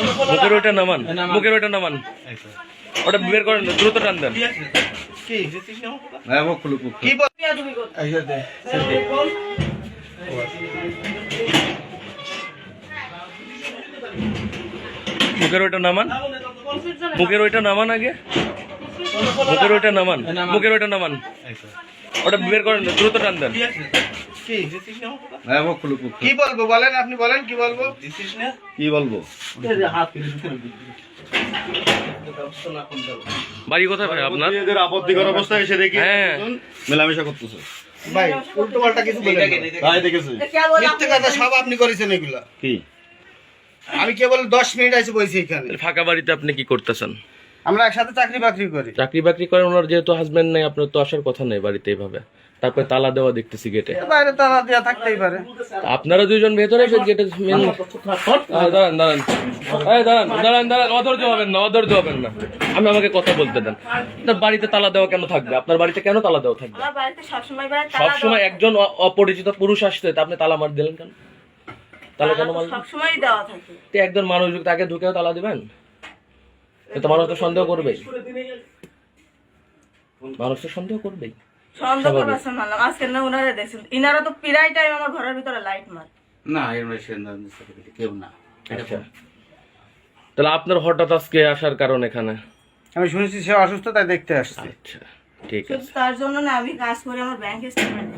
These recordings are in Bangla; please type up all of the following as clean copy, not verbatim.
মুখের ওইটা নামান, মুখের ওইটা নামান, ওটা বের করেন, দ্রুত টান দেন। মুখের ওইটা নামান, মুখের ওইটা নামান, আগে মুখের ওইটা নামান, মুখের ওইটা নামান, ওটা বের করেন, দ্রুত টান দেন। কি বলবো বলেন, আপনি বলেন কি বলবো, কি বলবো? বাড়ি কোথায় ভাই আপনার? এদের আপত্তিকর অবস্থা এসে দেখি হ্যাঁ মেলামেশা করতেছে। ভাই উল্টো পাল্টা কিছু বলেন না। তাই দেখেছি মিথ্যে কথা সব আপনি করেছেন এগুলা। কি আমি কেবল 10 মিনিট আছে বইছি এখানে। ফাঁকা বাড়িতে আপনি কি করতেছেন? আমরা একসাথে চাকরি বাকরি করি। চাকরি বাকরি করেন, ওনার যেহেতু হাজবেন্ড নেই, আপনার তো আসার কথা নেই বাড়িতে এইভাবে। তারপরে তালা দেওয়া দেখতেছি গেটে। বাইরে তালা দেওয়া থাকতেই পারে। আপনারা দুইজন ভেতরে গেটে দাঁড়ান দাঁড়ান, এই দাঁড়ান দাঁড়ান দাঁড়ান, অধৈর্য হবেন না, অধৈর্য হবেন না। আমাকে কথা বলতে দেন। আপনার বাড়িতে তালা দেওয়া কেন থাকবে? আপনার বাড়িতে কেন তালা দেওয়া থাকবে? সবসময় একজন অপরিচিত পুরুষ আসছে, তা আপনি তালা মার দিলেন কেন? তালা কেন মারলেন? সবসময় দেওয়া থাকে। তো একজন মানুষ তাকে ঢুকেও তালা দিবেন? তো মানুষ তো সন্দেহ করবেই, মানুষ তো সন্দেহ করবেই। সন্দেহ করছে মানলাম, আজকে না ওনারা দেখছেন, ইনারা তো প্রায় টাইম আমার ঘরের ভিতরে লাইট মার। না এর কেউ না। আচ্ছা, তাহলে আপনার হঠাৎ আজকে আসার কারণ এখানে? আমি শুনেছি সে অসুস্থ, তাই দেখতে আসছি। আচ্ছা ঠিক শুধু আছে। তার জন্য না, আমি কাজ করি, আমার ব্যাংক স্টেটমেন্ট।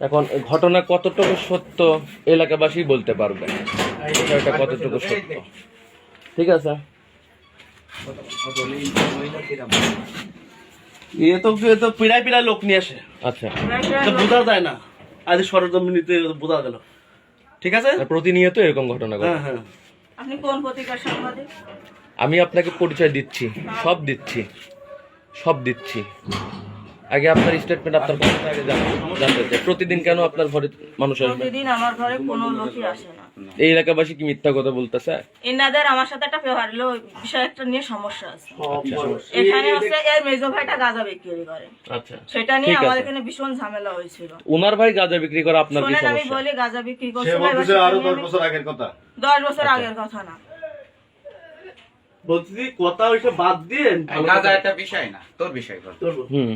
এখন ঘটনা কতটুকু সত্য এলাকাবাসী বলতে পারবে, এটা কতটুকু সত্য। ঠিক আছে, এ তো পিড়ায় পিড়ায় লোক নিয়ে আসে, আচ্ছা এটা বোঝা যায় না। আজ সরজমিনিতে বোঝা গেল। ঠিক আছে, প্রতিনিয়ত এরকম ঘটনা ঘটে। হ্যাঁ হ্যাঁ। আপনি কোন পত্রিকার সাংবাদিক? আমি আপনাকে পরিচয় দিচ্ছি, সব দিচ্ছি, সব দিচ্ছি। আগে আপনার স্টেটমেন্ট, আপনার কথাটা আগে জানতে চাই। প্রতিদিন কেন আপনার ঘরে মানুষ আসবে? প্রতিদিন আমার ঘরে কোনো লোকই আসে না। এই এলাকাবাসী কি মিথ্যা কথা বলতেছে? এনাদের আমার সাথে একটা ফেভার হলো বিষয় একটা নিয়ে সমস্যা আছে। আচ্ছা এখানে হচ্ছে এর মেজো ভাইটা গাঁজা বিক্রি করে, আচ্ছা, সেটা নিয়ে ঠিক আছে। আমাদের এখানে ভীষণ ঝামেলা হয়েছিল। ওনার ভাই গাঁজা বিক্রি করে, আপনার কি শোনেন, আমি সমস্যা? বলি গাঁজা বিক্রি সে করছিল, বলতেছে আরো 10 বছর আগের কথা। 10 বছর আগের কথা না। বলছি কথা ওইসব বাদ দিয়ে গাঁজা একটা বিষয় না, তোর বিষয় কর। হুম,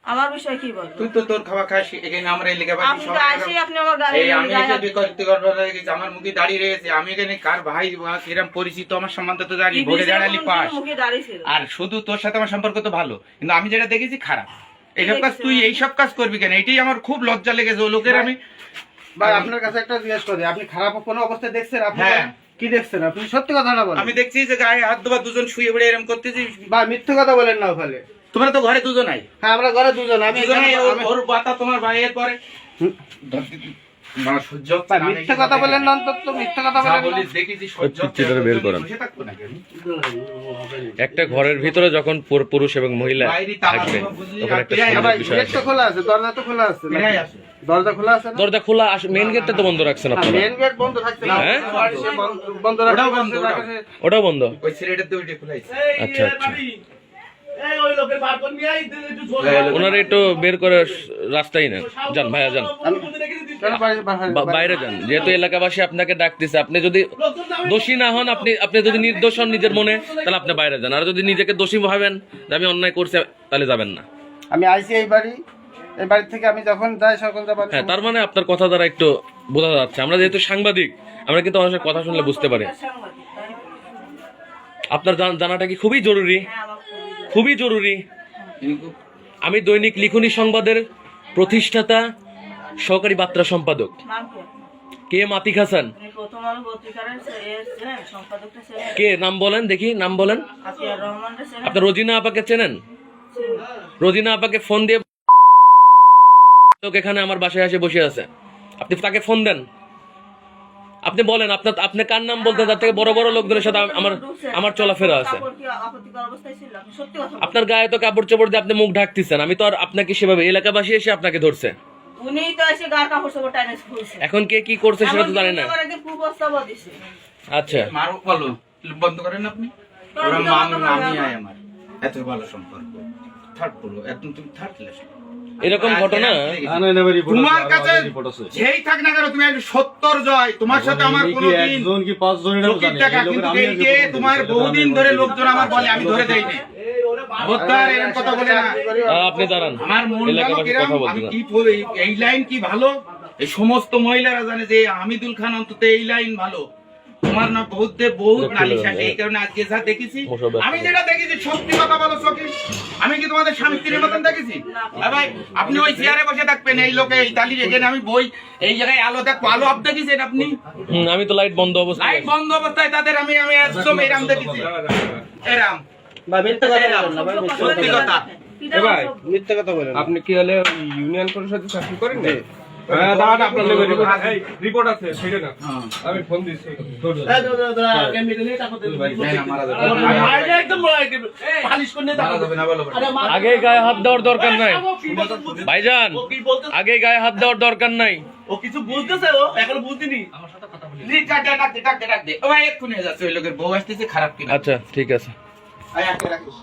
আমার বিষয় কি বলবো? তুই তো তোর খাওয়া খাস, এখানে আমরা এই লেখা আপনি তো আসি, আপনি আমার গাড়ি এই আমি এসে বিকল্প করবার লাগে, আমার মুখে দাঁড়িয়ে রয়েছে। আমি এখানে কার ভাই বা কিরম পরিচিত আমার সম্বন্ধে তো জানি, ভোটে দাঁড়ালি পাস। মুখে দাঁড়িয়ে ছিল। আর শুধু তোর সাথে আমার সম্পর্ক তো ভালো, কিন্তু আমি যেটা দেখেছি খারাপ। এইসব কাজ তুই এইসব কাজ করবি কেন? এইটাই আমার খুব লজ্জা লেগেছে। ও লোকের আমি ভাই আপনার কাছে একটা জিজ্ঞেস করি, আপনি খারাপ কোনো অবস্থায় দেখছেন? আপনি হ্যাঁ। কি দেখছেন? আপনি সত্যি কথাটা বলেন। আমি দেখছি যে গায়ে হাত ধোয়া দুজন শুয়ে পড়ে এরকম করতেছি। ভাই মিথ্যে কথা বলেন না ওখানে। তোমরা তো ঘরে দুজন নাই, হ্যাঁ আমরা ঘরে দুজন। আমি দুজনেই আমি- ওর বাতা তোমার ভাইয়ের পরে সহ্য হচ্ছে ভাই, না। মিথ্যে কথা বলেন না অন্তত, মিথ্যে কথা যা বলেন না। বলিস দেখেছি সহ্য হচ্ছে চিঠিটা বের করেন। বসে থাকবো না কেন? একটা ঘরের ভিতরে যখন পুরুষ এবং মহিলা বাইরে তালা থাকবে, দেওয়া বুঝলি, তখন আর একটা পিড়াই সুন্দর ভাই বিষয় গেট আছে। তো খোলা আছে, দরজা তো খোলা আছে। পিড়াই আছে। দরজা খোলা আছে না? দরজা খোলা, মেইন গেটটা তো বন্ধ রাখছেন আপনারা। মেন গেট বন্ধ থাকছে না। হ্যাঁ? বন্ধ ওটাও রাখছে, বন্ধ, ওটাও। ওটাও বন্ধ? ওই সিলেটের তো ওইটা খোলাই। আচ্ছা আচ্ছা, এই ওই লোকের বার করে নিয়ে আই, একটু ঝোল ওনারা একটু বের করে রাস্তায় নেন, যান ভাইয়া যান, কেন বাইরে যান। যেহেতু এলাকাবাসী আপনাকে ডাকতেছে, আপনি যদি দোষী না হন, আপনি যদি নির্দোষ হন নিজের মনে, তাহলে আপনি বাইরে যান। আর যদি নিজেকে দোষী ভাবেন যে আমি অন্যায় করছি, তাহলে যাবেন না। আমি আইছি এই বাড়ি থেকে আমি যখন যাই সকল যাবার। হ্যাঁ, তার মানে আপনার কথা দ্বারা একটু বোঝা যাচ্ছে। আমরা যেহেতু সাংবাদিক, আমরা কিন্তু মানুষের কথা শুনলে বুঝতে পারি। সাংবাদিক, তাই না? আপনার জানাটা কি খুবই জরুরি? হ্যাঁ, আমার খুবই খুবই জরুরি। আমি দৈনিক লিখনী সংবাদের প্রতিষ্ঠাতা, সহকারী বার্তা সম্পাদক। নাম কি আপনার? কে? মাতিক হাসান। আপনি প্রথম আলো পত্রিকার সম্পাদকটা ছিলেন? কে? নাম বলেন দেখি, নাম বলেন। আতিয়ার রহমানটা ছিলেন? আপনি রোজিনা আপাকে চেনেন? রোজিনা আপাকে ফোন দিয়ে লোক এখানে আমার বাসায় এসে বসে আছে, আপনি তাকে ফোন দেন। আপনি বলেন আপনি কার নাম বলতে, তার থেকে বড় বড় লোকদের সাথে আমার চলাফেরা আছে। কাপড় কি আপত্তিকর অবস্থায় ছিল? আপনি সত্যি কথা বলুন। আপনার গায়ে তো কাপড় চোপড় দিয়ে আপনি মুখ ঢাকতেছেন, আমি তো আর আপনাকে সেভাবে, এলাকাবাসী এসে আপনাকে ধরছে। উনিই তো এসে গার কাপড় চোপড় টাইনে খুলছে। এখন কে কি করছে সেটা তো জানি না। এমনকি একদিন কুপ্রস্তাবও দিছে। আচ্ছা, মারো বলো, বন্ধ করেন আপনি। ওরা মামি আয় আমার, এত ভালো সম্পর্ক। থার্ড পুরো, একদম তুমি থার্ড ক্লাস। এরকম ঘটনা তোমার কাছে যেই থাক না কেন তুমি একটু 70 জয় তোমার সাথে আমার কোনোদিন কি 5 জন চোখের টাকা, কিন্তু এই যে তোমার বহুদিন ধরে লোকজন আমার বলে আমি ধরে দেইনি। বোধহয় এরকম কথা বলে না। আপনি দাঁড়ান, আমার মন গেল এলাকাবাসী কিরম, কথা আমি বলতে কি এই লাইন কি ভালো, এই সমস্ত মহিলারা জানে যে হামিদুল খান অন্তত এই লাইন ভালো। তোমার না বহুত নালিশ আসে, এই কারণে আজকে যা দেখেছি, আমি যেটা দেখেছি সত্যি কথা বলো সখী, আমি কি তোমাদের স্বামী স্ত্রীর মতন দেখেছি? ভাই আপনি ওই চেয়ারে বসে থাকবেন, এই লোকে এই তালি এখানে আমি বই এই জায়গায় আলো দেখবো, আলো আপ দেখেছেন আপনি? আমি তো লাইট বন্ধ অবস্থায় লাইট বন্ধ অবস্থায় তাদের আমি একদম এরাম দেখেছি, এরাম সত্যি কথা। মিথ্যা কথা বলেন। আপনি কি হলে ইউনিয়ন পরিষদে চাকরি করেন না? দাঁড়ান, আপনার রিপোর্ট আছে সেটা না, আমি ফোন দিচ্ছি। আগে গায়ে হাত দেওয়ার দরকার নাই ভাইজান, আগে গায়ে হাত দেওয়ার দরকার নাই। ও কিছু বুঝতেছে, ও এখনো বুঝিনি। ডাক দে, ও ভাই এক্ষুনি যাচ্ছে, ওই লোকের বউ আসতেছে, খারাপ কিনা। আচ্ছা ঠিক আছে। আয়, আটকে রাখিস।